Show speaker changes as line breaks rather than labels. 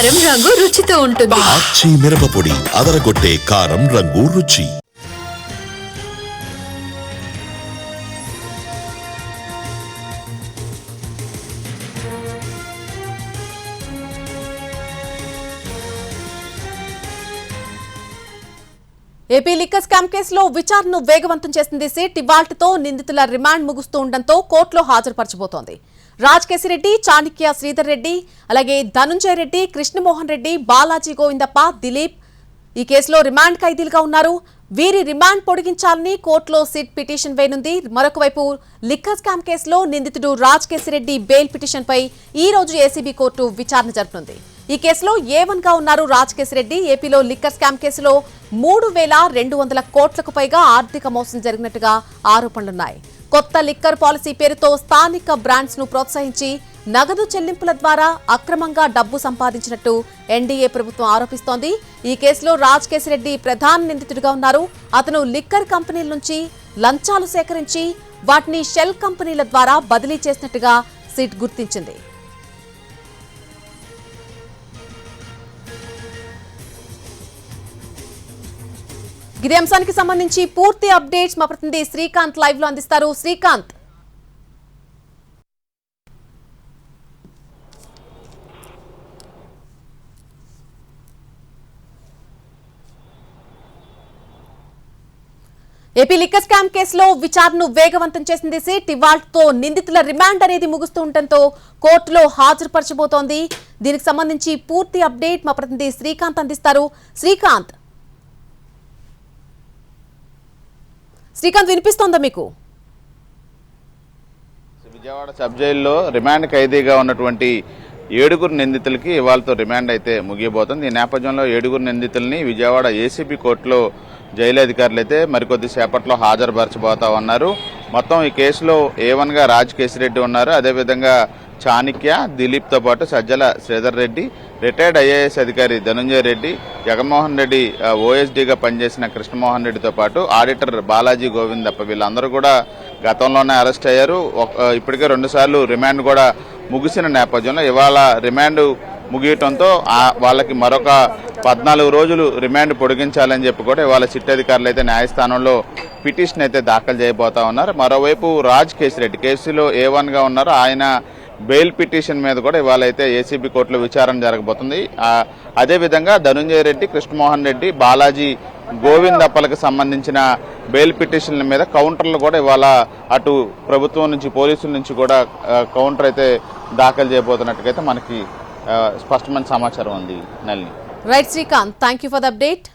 కారం రంగు రుచితో ఉంటుంది.
ఆచి మిరపపొడి అదరగొట్టే కారం రంగు రుచి.
ఏపీ లిక్కర్ స్కామ్ కేసులో విచారణను వేగవంతం చేసింది సిట్. ఇవాల్టితో నిందితుల రిమాండ్ ముగుస్తూ ఉండడంతో కోర్టులో హాజరుపరచబోతోంది. రాజ్ కేసిరెడ్డి, చాణక్య శ్రీధర్ రెడ్డి, అలాగే ధనుంజయ రెడ్డి, కృష్ణమోహన్ రెడ్డి, బాలాజీ గోవిందప్ప, దిలీప్ ఈ కేసులో రిమాండ్ ఖైదీలుగా ఉన్నారు. వీరి రిమాండ్ పొడిగించాలని కోర్టులో సిట్ పిటిషన్ వేయనుంది. మరొక వైపు లిక్కర్ స్కామ్ కేసులో నిందితుడు రాజ్ కేసిరెడ్డి బెయిల్ పిటిషన్పై ఈ రోజు ఏసీబీ కోర్టు విచారణ జరపనుంది. ఈ కేసులో A1 గా ఉన్నారు రాజ్ కేసిరెడ్డి. ఏపీలో లిక్కర్ స్కామ్ కేసులో 3,200 కోట్లకు పైగా ఆర్థిక మోసం జరిగినట్టుగా ఆరోపణలున్నాయి. కొత్త లిక్కర్ పాలసీ పేరుతో స్థానిక బ్రాండ్స్ ను ప్రోత్సహించి నగదు చెల్లింపుల ద్వారా అక్రమంగా డబ్బు సంపాదించినట్టు ఎన్డీఏ ప్రభుత్వం ఆరోపిస్తోంది. ఈ కేసులో రాజ్ కేసిరెడ్డి ప్రధాన నిందితుడిగా ఉన్నారు. అతను లిక్కర్ కంపెనీల నుంచి లంచాలు సేకరించి వాటిని షెల్ కంపెనీల ద్వారా బదిలీ చేసినట్టుగా సిట్ గుర్తించింది. ఇదే అంశానికి సంబంధించి పూర్తి అప్డేట్స్ మా ప్రతినిధి శ్రీకాంత్ లైవ్ లో అందిస్తారు. శ్రీకాంత్, ఏపీ లిక్కర్ స్కామ్ కేసులో విచారణను వేగవంతం చేసింది సిట్. ఇవాల్టితో నిందితుల రిమాండ్ అనేది ముగుస్తూ ఉండటంతో కోర్టులో హాజరుపరచబోతోంది. దీనికి సంబంధించి పూర్తి అప్డేట్ మా ప్రతినిధి శ్రీకాంత్ అందిస్తారు. శ్రీకాంత్ వినిపిస్తోందా మీకు?
విజయవాడ సబ్ జైల్లో రిమాండ్ ఖైదీగా ఉన్నటువంటి 7 నిందితులకి ఇవాళతో రిమాండ్ అయితే ముగియబోతుంది. ఈ నేపథ్యంలో 7 నిందితుల్ని విజయవాడ ఏసీబీ కోర్టులో జైలు అధికారులు అయితే మరికొద్ది సేపట్లో హాజరుపరచబోతా ఉన్నారు. మొత్తం ఈ కేసులో A1 గా రాజ్ కేసిరెడ్డి ఉన్నారు. అదేవిధంగా చాణక్య, దిలీప్ తో పాటు సజ్జల శ్రీధర్ రెడ్డి, రిటైర్డ్ ఐఏఎస్ అధికారి ధనుంజయ రెడ్డి, జగన్మోహన్ రెడ్డి ఓఎస్డీగా పనిచేసిన కృష్ణమోహన్ రెడ్డితో పాటు ఆడిటర్ బాలాజీ గోవిందప్ప వీళ్ళందరూ కూడా గతంలోనే అరెస్ట్ అయ్యారు. ఇప్పటికే 2 సార్లు రిమాండ్ కూడా ముగిసిన నేపథ్యంలో ఇవాళ రిమాండ్ ముగియటంతో వాళ్ళకి మరొక 14 రోజులు రిమాండ్ పొడిగించాలని చెప్పి కూడా ఇవాళ సిట్ అధికారులు అయితే న్యాయస్థానంలో పిటిషన్ అయితే దాఖలు చేయబోతా ఉన్నారు. మరోవైపు రాజ్ కేసిరెడ్డి కేసులో A1 గా ఉన్నారు. ఆయన బెయిల్ పిటిషన్ మీద కూడా ఇవాళ అయితే ఏసీబీ కోర్టులో విచారణ జరగబోతుంది. అదేవిధంగా ధనుంజయ రెడ్డి, కృష్ణమోహన్ రెడ్డి, బాలాజీ గోవిందప్పలకు సంబంధించిన బెయిల్ పిటిషన్ల మీద కౌంటర్లు కూడా ఇవాళ అటు ప్రభుత్వం నుంచి పోలీసుల నుంచి కూడా కౌంటర్ అయితే దాఖలు చేయబోతున్నట్టుగా మనకి స్పష్టమైన సమాచారం ఉంది. నల్లి
right Srikanth, thank you for the update.